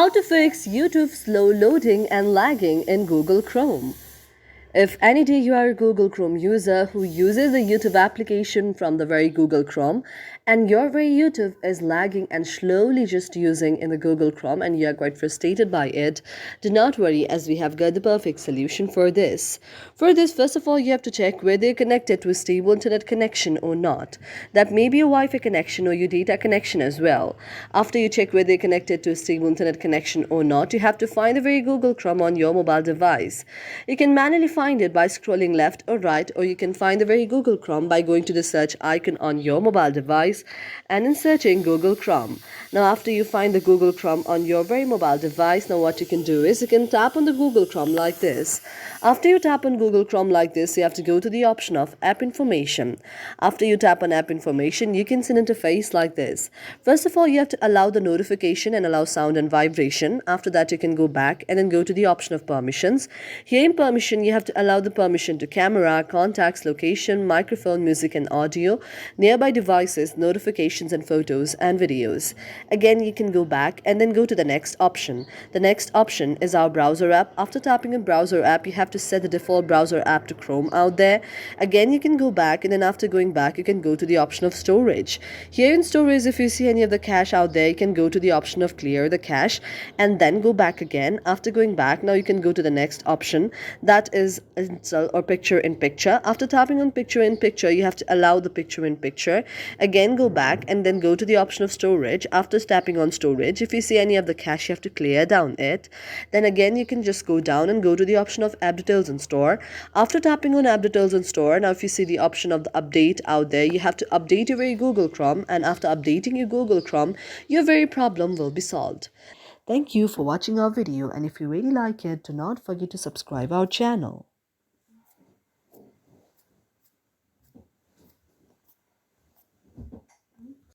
How to fix YouTube slow loading and lagging in Google Chrome. If any day you are a Google Chrome user who uses the YouTube application from the very Google Chrome and your very YouTube is lagging and slowly just using in the Google Chrome and you are quite frustrated by it, do not worry as we have got the perfect solution for this. For this, first of all, you have to check whether you're connected to a stable internet connection or not. That may be a Wi-Fi connection or your data connection as well. After you check whether you're connected to a stable internet connection or not, you have to find the very Google Chrome on your mobile device. You can manually find it by scrolling left or right, or you can find the very Google Chrome by going to the search icon on your mobile device and in searching Google Chrome. Now after you find the Google Chrome on your very mobile device, now what you can do is you can tap on the Google Chrome like this. After you tap on Google Chrome like this, you have to go to the option of app information. After you tap on app information, you can see an interface like this. First of all, you have to allow the notification and allow sound and vibration. After that, you can go back and then go to the option of permissions. Here in permission, you have to allow the permission to camera, contacts, location, microphone, music and audio, nearby devices, notifications and photos and videos. Again, you can go back and then go to the next option. The next option is our browser app. After tapping on browser app, you have to set the default browser app to Chrome out there. Again, you can go back and then after going back, you can go to the option of storage. Here in storage, if you see any of the cache out there, you can go to the option of clear the cache and then go back again. After going back, now you can go to the next option, that is install or picture in picture. After tapping on picture in picture, you have to allow the picture in picture. Again, go back and then go to the option of storage. After tapping on storage, if you see any of the cache, you have to clear down it. Then again, you can just go down and go to the option of app details and store. After tapping on app details and store, now if you see the option of the update out there, you have to update your very Google Chrome, and after updating your Google Chrome, your very problem will be solved. Thank you for watching our video, and if you really like it, do not forget to subscribe our channel.